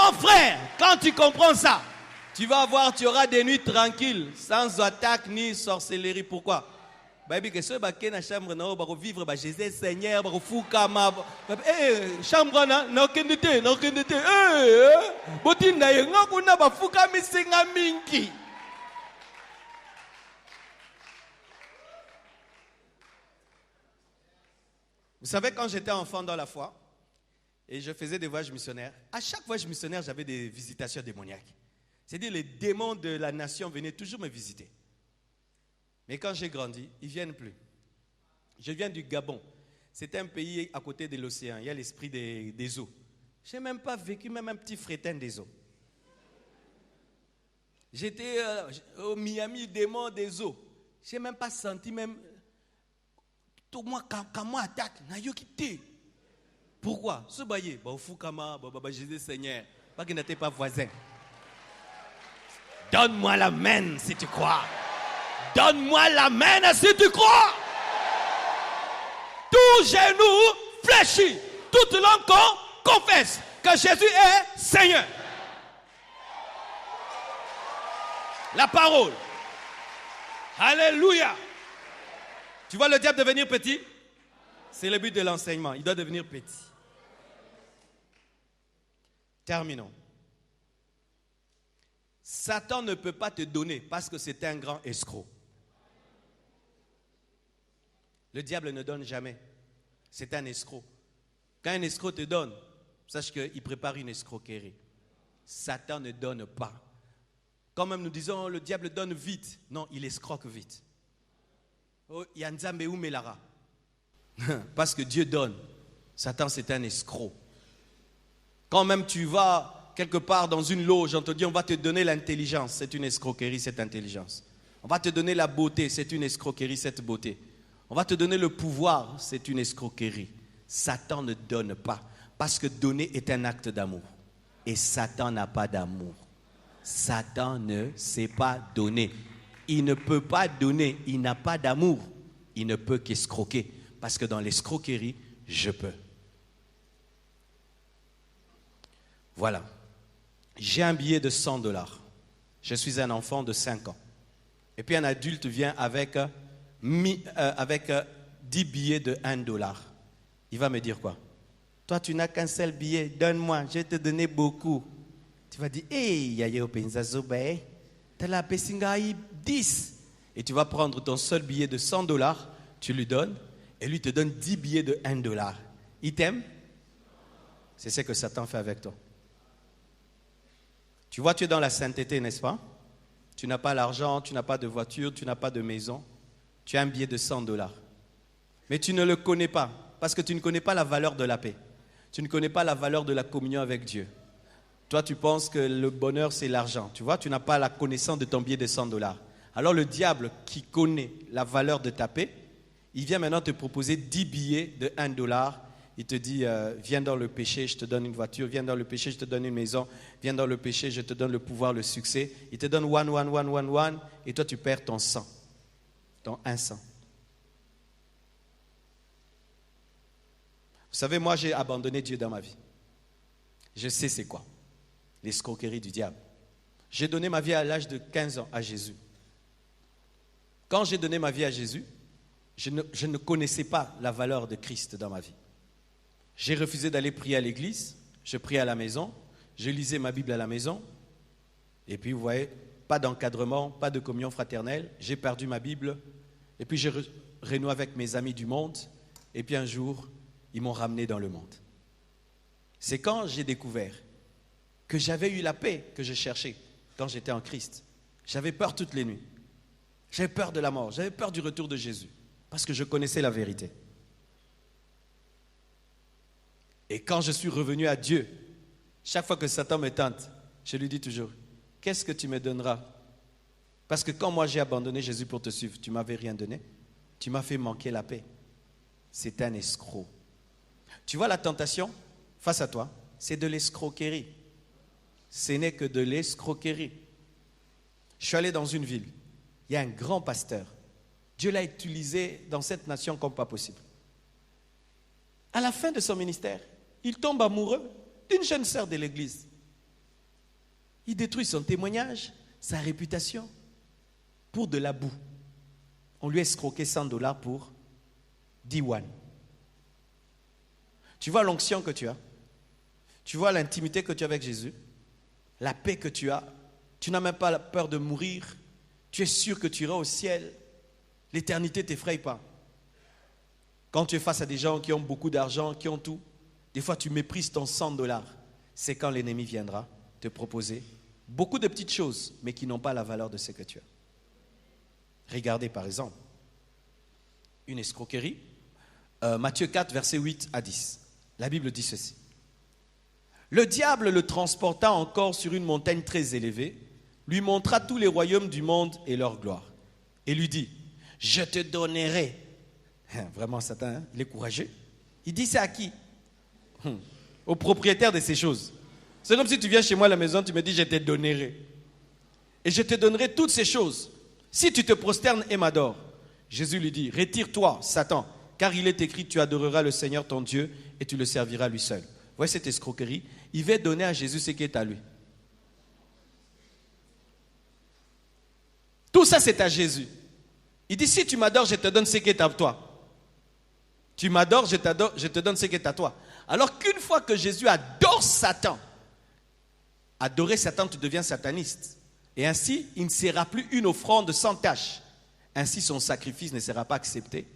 Mon frère, quand tu comprends ça, tu vas voir, tu auras des nuits tranquilles, sans attaque ni sorcellerie. Pourquoi? Baby, que ceux qui na chambre na ba vivre ba Jésus Seigneur ba fukama chambre na kendete botinda yenga kuna ba fukami singa mingi. Vous savez, quand j'étais enfant dans la foi et je faisais des voyages missionnaires, à chaque voyage missionnaire, j'avais des visitations démoniaques. C'est-à-dire les démons de la nation venaient toujours me visiter. Mais quand j'ai grandi, ils ne viennent plus. Je viens du Gabon. C'est un pays à côté de l'océan. Il y a l'esprit des eaux. Je n'ai même pas vécu même un petit frétin des eaux. J'étais au Miami, démon des eaux. Je n'ai même pas senti même... Tout moi, quand moi attaque, je quitté. Pourquoi? Ce baillé, Jésus Seigneur, pas qu'il n'était pas voisin. Donne-moi la main si tu crois. Donne-moi la main si tu crois. Tout genou fléchit, toute langue confesse que Jésus est Seigneur. La parole. Alléluia. Tu vois le diable devenir petit? C'est le but de l'enseignement. Il doit devenir petit. Terminons. Satan ne peut pas te donner parce que c'est un grand escroc. Le diable ne donne jamais. C'est un escroc. Quand un escroc te donne, sache qu'il prépare une escroquerie. Satan ne donne pas. Quand même nous disons le diable donne vite. Non, il escroque vite. Oh, Yanzambe ou Melara. Parce que Dieu donne. Satan, c'est un escroc. Quand même tu vas quelque part dans une loge, on te dit on va te donner l'intelligence. C'est une escroquerie, cette intelligence. On va te donner la beauté, c'est une escroquerie, cette beauté. On va te donner le pouvoir, c'est une escroquerie. Satan ne donne pas. Parce que donner est un acte d'amour. Et Satan n'a pas d'amour. Satan ne sait pas donner. Il ne peut pas donner, il n'a pas d'amour. Il ne peut qu'escroquer. Parce que dans l'escroquerie, je peux. Voilà. J'ai un billet de $100. Je suis un enfant de 5 ans. Et puis un adulte vient avec 10 billets de $1. Il va me dire quoi? Toi, tu n'as qu'un seul billet, donne-moi, je vais te donner beaucoup. Tu vas dire, hey, yayo penzazobe, t'as la pesingaï 10. Et tu vas prendre ton seul billet de $100, tu lui donnes, et lui te donne 10 billets de $1. Il t'aime? C'est ce que Satan fait avec toi. Tu vois, tu es dans la sainteté, n'est-ce pas? Tu n'as pas l'argent, tu n'as pas de voiture, tu n'as pas de maison. Tu as un billet de $100. Mais tu ne le connais pas, parce que tu ne connais pas la valeur de la paix. Tu ne connais pas la valeur de la communion avec Dieu. Toi, tu penses que le bonheur, c'est l'argent. Tu vois, tu n'as pas la connaissance de ton billet de $100. Alors le diable qui connaît la valeur de ta paix, il vient maintenant te proposer 10 billets de $1. Il te dit, viens dans le péché, je te donne une voiture. Viens dans le péché, je te donne une maison. Viens dans le péché, je te donne le pouvoir, le succès. Il te donne one. Et toi, tu perds ton 100. Ton 100. Vous savez, moi, j'ai abandonné Dieu dans ma vie. Je sais c'est quoi. L'escroquerie du diable. J'ai donné ma vie à l'âge de 15 ans à Jésus. Quand j'ai donné ma vie à Jésus, je ne connaissais pas la valeur de Christ dans ma vie. J'ai refusé d'aller prier à l'église, je priais à la maison, je lisais ma Bible à la maison, et puis vous voyez, pas d'encadrement, pas de communion fraternelle, j'ai perdu ma Bible, et puis j'ai renoué avec mes amis du monde, et puis un jour, ils m'ont ramené dans le monde. C'est quand j'ai découvert que j'avais eu la paix que je cherchais quand j'étais en Christ. J'avais peur toutes les nuits. J'avais peur de la mort, j'avais peur du retour de Jésus, parce que je connaissais la vérité. Et quand je suis revenu à Dieu, chaque fois que Satan me tente, je lui dis toujours, qu'est-ce que tu me donneras? Parce que quand moi j'ai abandonné Jésus pour te suivre, tu ne m'avais rien donné. Tu m'as fait manquer la paix. C'est un escroc. Tu vois la tentation face à toi, c'est de l'escroquerie. Ce n'est que de l'escroquerie. Je suis allé dans une ville, il y a un grand pasteur. Dieu l'a utilisé dans cette nation comme pas possible. À la fin de son ministère, il tombe amoureux d'une jeune sœur de l'église. Il détruit son témoignage, sa réputation, pour de la boue. On lui a escroqué $100 pour 10 won. Tu vois l'onction que tu as. Tu vois l'intimité que tu as avec Jésus. La paix que tu as. Tu n'as même pas peur de mourir. Tu es sûr que tu iras au ciel. L'éternité ne t'effraie pas. Quand tu es face à des gens qui ont beaucoup d'argent, qui ont tout, des fois tu méprises ton $100. C'est quand l'ennemi viendra te proposer beaucoup de petites choses, mais qui n'ont pas la valeur de ce que tu as. Regardez par exemple, une escroquerie. Matthieu 4, versets 8 à 10. La Bible dit ceci. Le diable le transporta encore sur une montagne très élevée, lui montra tous les royaumes du monde et leur gloire, et lui dit, je te donnerai. Vraiment Satan, hein? Il est courageux. Il dit c'est à qui? Au propriétaire de ces choses. C'est comme si tu viens chez moi à la maison, tu me dis je te donnerai. Et je te donnerai toutes ces choses, si tu te prosternes et m'adores. Jésus lui dit, retire-toi Satan, car il est écrit, tu adoreras le Seigneur ton Dieu et tu le serviras lui seul. Vous voyez cette escroquerie? Il va donner à Jésus ce qui est à lui. Tout ça c'est à Jésus. Il dit, si tu m'adores, je te donne ce qui est à toi. Tu m'adores, je te donne ce qui est à toi. Alors qu'une fois que Jésus adore Satan, adorer Satan, tu deviens sataniste. Et ainsi, il ne sera plus une offrande sans tache. Ainsi, son sacrifice ne sera pas accepté.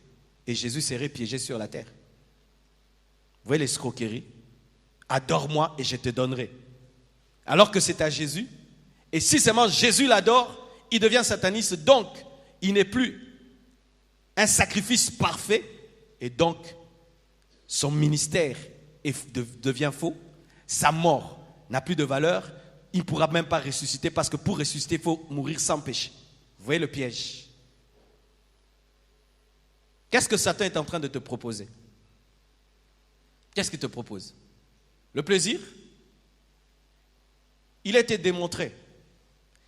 Et Jésus serait piégé sur la terre. Vous voyez l'escroquerie? Adore-moi et je te donnerai. Alors que c'est à Jésus. Et si seulement Jésus l'adore, il devient sataniste. Donc, il n'est plus un sacrifice parfait. Et donc, son ministère devient faux. Sa mort n'a plus de valeur. Il ne pourra même pas ressusciter parce que pour ressusciter, il faut mourir sans péché. Vous voyez le piège? Qu'est-ce que Satan est en train de te proposer? Qu'est-ce qu'il te propose? Le plaisir? Il a été démontré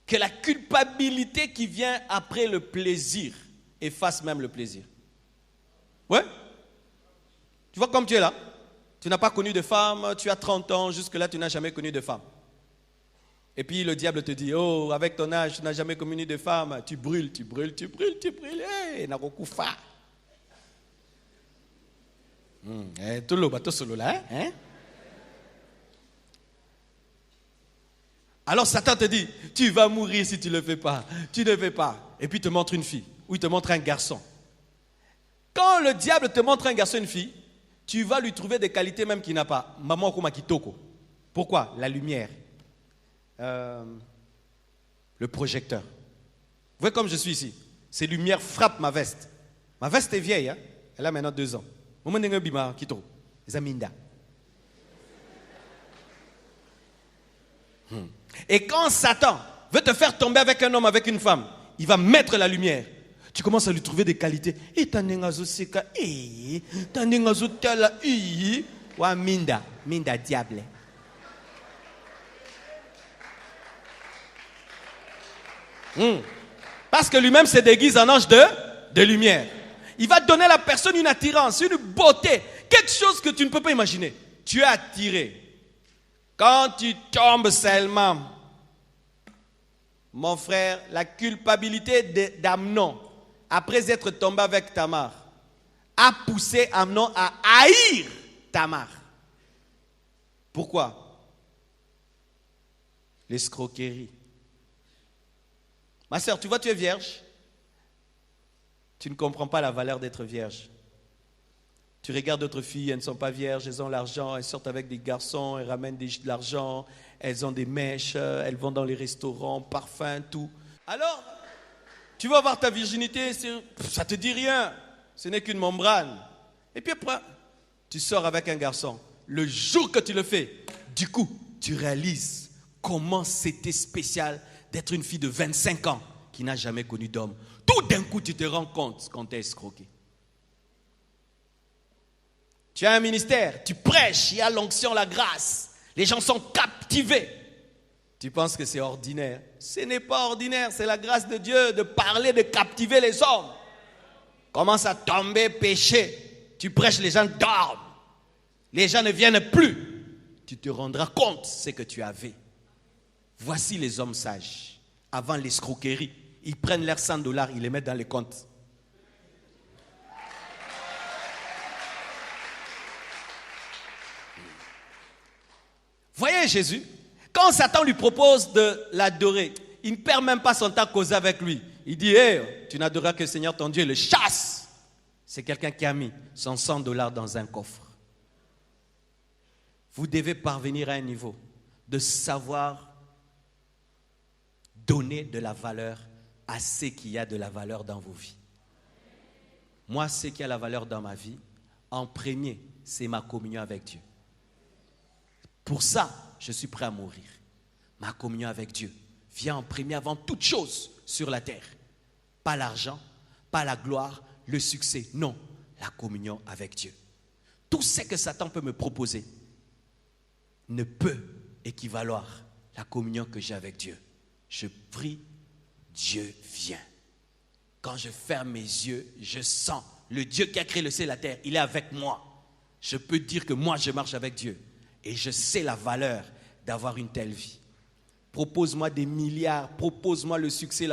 que la culpabilité qui vient après le plaisir efface même le plaisir. Ouais? Tu vois comme tu es là. Tu n'as pas connu de femme, tu as 30 ans, jusque-là tu n'as jamais connu de femme. Et puis le diable te dit, oh, avec ton âge, tu n'as jamais connu de femme, tu brûles, hey, narokufa. Tout le bateau solo là, hein? Alors Satan te dit, tu vas mourir si tu ne le fais pas, tu ne fais pas. Et puis il te montre une fille, ou il te montre un garçon. Quand le diable te montre un garçon, une fille, tu vas lui trouver des qualités même qu'il n'a pas. Maman Kuma Kitoko. Pourquoi? La lumière. Le projecteur. Vous voyez comme je suis ici. Ces lumières frappent ma veste. Ma veste est vieille, hein? Elle a maintenant 2 ans. Et quand Satan veut te faire tomber avec un homme, avec une femme, il va mettre la lumière. Tu commences à lui trouver des qualités. Et minda diable. Parce que lui-même se déguise en ange de lumière. Il va donner à la personne une attirance, une beauté, quelque chose que tu ne peux pas imaginer. Tu es attiré. Quand tu tombes seulement, mon frère, la culpabilité d'Amnon, après être tombé avec Tamar, a poussé Amnon à haïr Tamar. Pourquoi? L'escroquerie. Ma soeur, tu vois, tu es vierge. Tu ne comprends pas la valeur d'être vierge. Tu regardes d'autres filles, elles ne sont pas vierges, elles ont l'argent, elles sortent avec des garçons, elles ramènent de l'argent, elles ont des mèches, elles vont dans les restaurants, parfums, tout. Alors, tu vas voir ta virginité, ça ne te dit rien, ce n'est qu'une membrane. Et puis après, tu sors avec un garçon. Le jour que tu le fais, du coup, tu réalises comment c'était spécial d'être une fille de 25 ans qui n'a jamais connu d'homme. Tout d'un coup, tu te rends compte qu'on t'a escroqué. Tu as un ministère, tu prêches, il y a l'onction, la grâce. Les gens sont captivés. Tu penses que c'est ordinaire. Ce n'est pas ordinaire, c'est la grâce de Dieu de parler, de captiver les hommes. Commence à tomber, pécher. Tu prêches, les gens dorment. Les gens ne viennent plus. Tu te rendras compte de ce que tu avais. Voici les hommes sages. Avant l'escroquerie, ils prennent leurs $100, ils les mettent dans les comptes. Voyez Jésus, quand Satan lui propose de l'adorer, il ne perd même pas son temps à causer avec lui. Il dit, hey, tu n'adoreras que le Seigneur ton Dieu, il le chasse. C'est quelqu'un qui a mis son $100 dans un coffre. Vous devez parvenir à un niveau de savoir donner de la valeur à ce qui a de la valeur dans vos vies. Moi, ce qui a la valeur dans ma vie, en premier, c'est ma communion avec Dieu. Pour ça, je suis prêt à mourir. Ma communion avec Dieu vient en premier avant toute chose sur la terre. Pas l'argent, pas la gloire, le succès. Non, la communion avec Dieu. Tout ce que Satan peut me proposer ne peut équivaloir la communion que j'ai avec Dieu. Je prie, Dieu vient. Quand je ferme mes yeux, je sens le Dieu qui a créé le ciel et la terre. Il est avec moi. Je peux dire que moi, je marche avec Dieu. Et je sais la valeur d'avoir une telle vie. Propose-moi des milliards, propose-moi le succès,